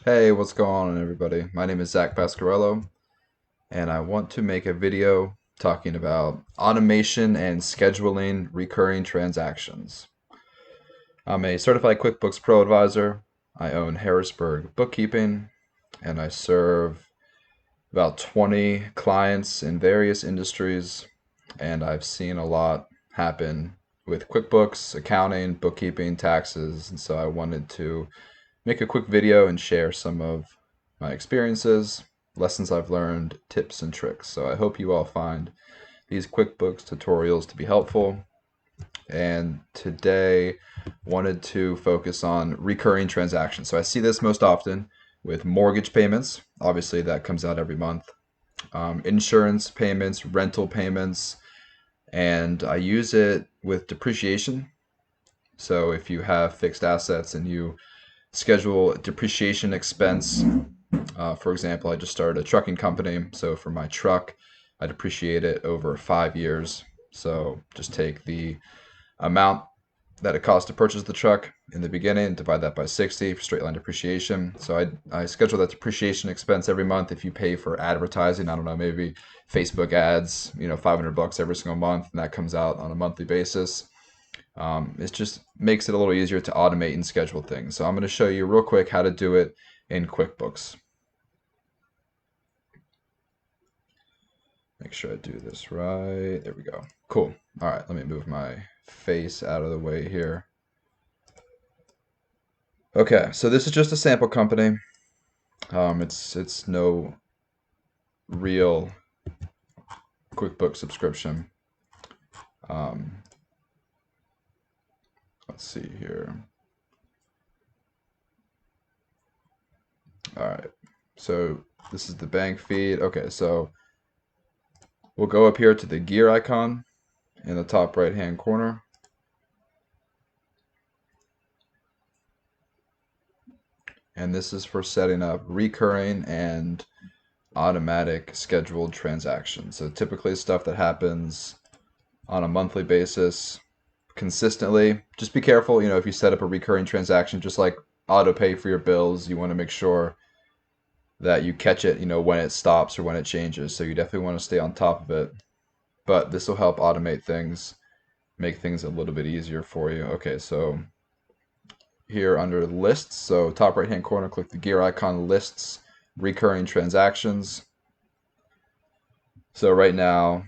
Hey, what's going on, everybody? My name is Zach Pasquarello, and I want to make a video talking about automation and scheduling recurring transactions. I'm a certified QuickBooks Pro advisor. I own Harrisburg Bookkeeping, and I serve about 20 clients in various industries, and I've seen a lot happen with QuickBooks, accounting, bookkeeping, taxes, and so I wanted to make a quick video and share some of my experiences, lessons I've learned, tips and tricks. So I hope you all find these QuickBooks tutorials to be helpful. And today wanted to focus on recurring transactions. So I see this most often with mortgage payments. Obviously that comes out every month. Insurance payments, rental payments, and I use it with depreciation. So if you have fixed assets and you schedule depreciation expense. For example, I just started a trucking company, so for my truck, I depreciate it over 5 years. So just take the amount that it costs to purchase the truck in the beginning, divide that by 60 for straight line depreciation. So I schedule that depreciation expense every month. If you pay for advertising, I don't know, maybe Facebook ads, $500 every single month, and that comes out on a monthly basis. It just makes it a little easier to automate and schedule things. So I'm going to show you real quick how to do it in QuickBooks. Make sure I do this right. There we go. Cool. All right, let me move my face out of the way here. Okay, so this is just a sample company. It's no real QuickBooks subscription. Let's see here. All right, so this is the bank feed. Okay, so we'll go up here to the gear icon in the top right hand corner. And this is for setting up recurring and automatic scheduled transactions. So typically stuff that happens on a monthly basis consistently. Just be careful, if you set up a recurring transaction, just like auto pay for your bills, you want to make sure that you catch it, when it stops or when it changes. So you definitely want to stay on top of it. But this will help automate things, make things a little bit easier for you. Okay, so here under lists, so top right hand corner, click the gear icon, lists, recurring transactions. So right now,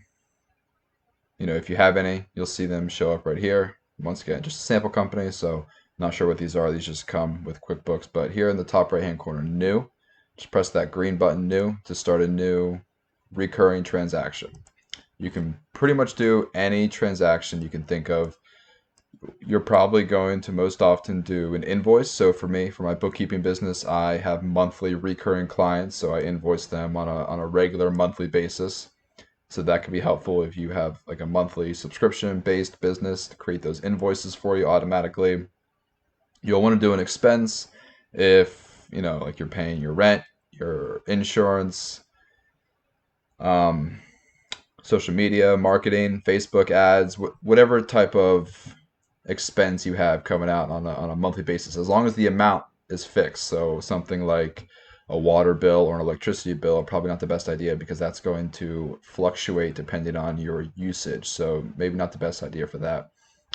if you have any, you'll see them show up right here. Once again, just a sample company, so not sure what these are. These just come with QuickBooks. But here in the top right hand corner, new, just press that green button, new, to start a new recurring transaction. You can pretty much do any transaction you can think of. You're probably going to most often do an invoice. So for me, for my bookkeeping business, I have monthly recurring clients, so I invoice them on a regular monthly basis. So that can be helpful if you have like a monthly subscription-based business to create those invoices for you automatically. You'll want to do an expense if, like you're paying your rent, your insurance, social media, marketing, Facebook ads, whatever type of expense you have coming out on a monthly basis, as long as the amount is fixed. So something like a water bill or an electricity bill are probably not the best idea because that's going to fluctuate depending on your usage. So maybe not the best idea for that.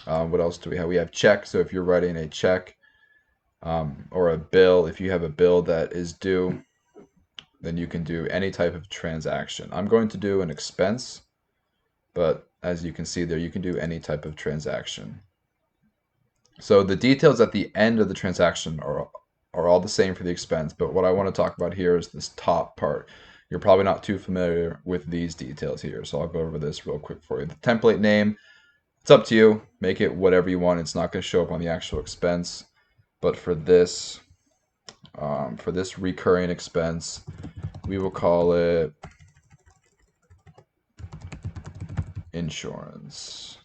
What else do we have? We have check. So if you're writing a check or a bill, if you have a bill that is due, then you can do any type of transaction. I'm going to do an expense, but as you can see there, you can do any type of transaction. So the details at the end of the transaction are all the same for the expense, but what I want to talk about here is this top part. You're probably not too familiar with these details here, so I'll go over this real quick for you. The template name, it's up to you. Make it whatever you want. It's not going to show up on the actual expense, but for this recurring expense, we will call it insurance.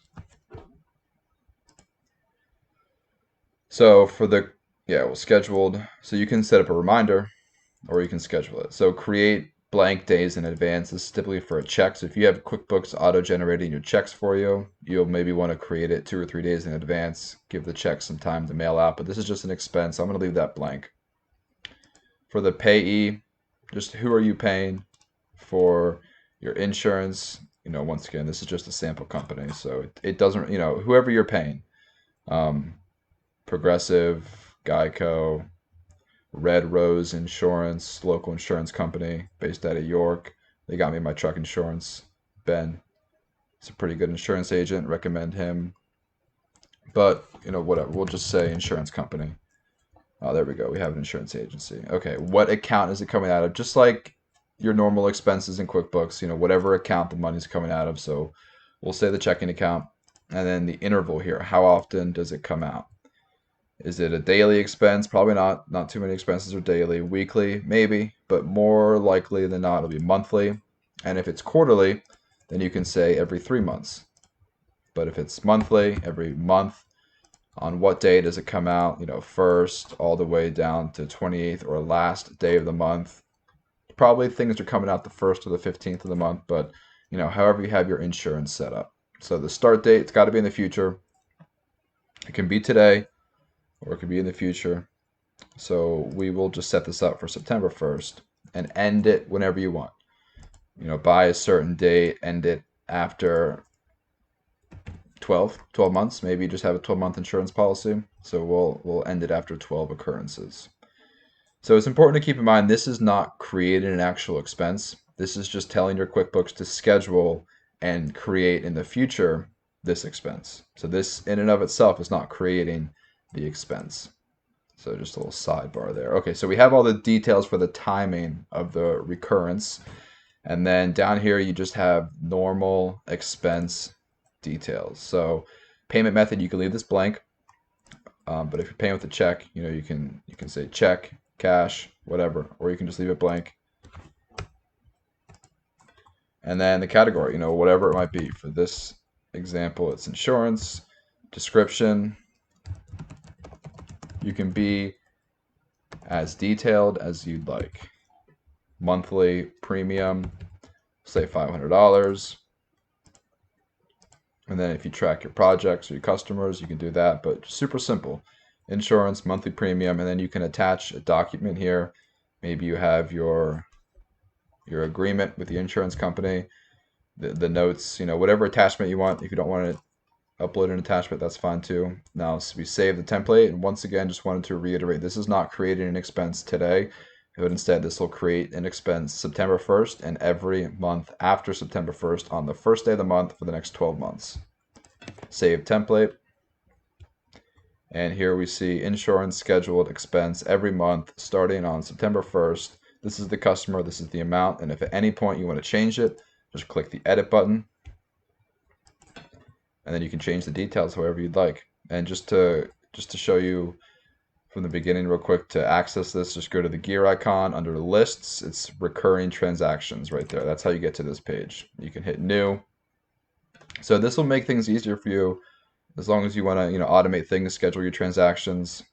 So for the, scheduled, so you can set up a reminder or you can schedule it. So create blank days in advance. This is typically for a check. So if you have QuickBooks auto-generating your checks for you, you'll maybe want to create it 2 or 3 days in advance, give the check some time to mail out, but this is just an expense. I'm going to leave that blank. For the payee, just who are you paying for your insurance? Once again, this is just a sample company, so it doesn't, whoever you're paying. Progressive, Geico, Red Rose Insurance, local insurance company based out of York. They got me my truck insurance. Ben, he's a pretty good insurance agent. Recommend him. But, whatever. We'll just say insurance company. Oh, there we go. We have an insurance agency. Okay, what account is it coming out of? Just like your normal expenses in QuickBooks, whatever account the money's coming out of. So we'll say the checking account. And then the interval here. How often does it come out? Is it a daily expense? Probably not. Not too many expenses are daily. Weekly, maybe. But more likely than not, it'll be monthly. And if it's quarterly, then you can say every 3 months. But if it's monthly, every month, on what day does it come out? First all the way down to 28th or last day of the month. Probably things are coming out the 1st or the 15th of the month, but however you have your insurance set up. So the start date, it's got to be in the future. It can be today or it could be in the future. So we will just set this up for September 1st and end it whenever you want. By a certain date, end it after 12 months. Maybe you just have a 12-month insurance policy. So we'll end it after 12 occurrences. So it's important to keep in mind this is not creating an actual expense. This is just telling your QuickBooks to schedule and create in the future this expense. So this in and of itself is not creating the expense. So just a little sidebar there. Okay, so we have all the details for the timing of the recurrence. And then down here you just have normal expense details. So payment method, you can leave this blank. But if you're paying with a check, you can say check, cash, whatever, or you can just leave it blank. And then the category, whatever it might be. For this example, it's insurance. Description, you can be as detailed as you'd like. Monthly premium, say $500. And then if you track your projects or your customers, you can do that, but super simple. Insurance, monthly premium, and then you can attach a document here. Maybe you have your agreement with the insurance company, the notes, whatever attachment you want. If you don't want to upload an attachment, that's fine too. Now we save the template, and once again, just wanted to reiterate, this is not creating an expense today, but instead this will create an expense September 1st and every month after September 1st on the first day of the month for the next 12 months. Save template. And here we see insurance scheduled expense every month starting on September 1st. This is the customer, this is the amount, and if at any point you want to change it, just click the edit button. And then you can change the details however you'd like. And just to show you from the beginning real quick, to access this, just go to the gear icon under lists. It's recurring transactions right there. That's how you get to this page. You can hit new. So this will make things easier for you as long as you want to automate things, schedule your transactions.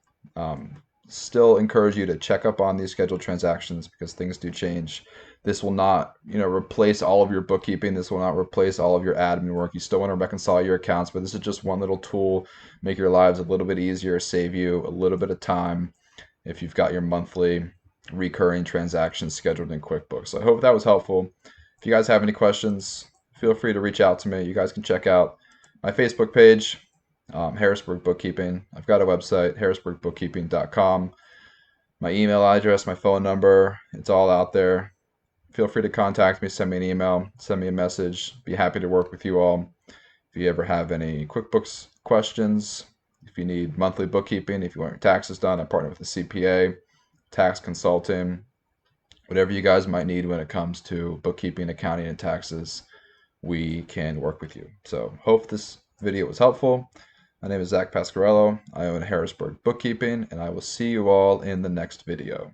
Still encourage you to check up on these scheduled transactions because things do change. This will not replace all of your bookkeeping. This will not replace all of your admin work. You still want to reconcile your accounts, but this is just one little tool, make your lives a little bit easier, save you a little bit of time if you've got your monthly recurring transactions scheduled in QuickBooks. So I hope that was helpful. If you guys have any questions, feel free to reach out to me. You guys can check out my Facebook page, Harrisburg Bookkeeping. I've got a website, harrisburgbookkeeping.com. My email address, my phone number, it's all out there. Feel free to contact me, send me an email, send me a message. Be happy to work with you all. If you ever have any QuickBooks questions, if you need monthly bookkeeping, if you want your taxes done, I partner with a CPA, tax consulting, whatever you guys might need when it comes to bookkeeping, accounting, and taxes, we can work with you. So hope this video was helpful. My name is Zach Pasquarello. I own Harrisburg Bookkeeping, and I will see you all in the next video.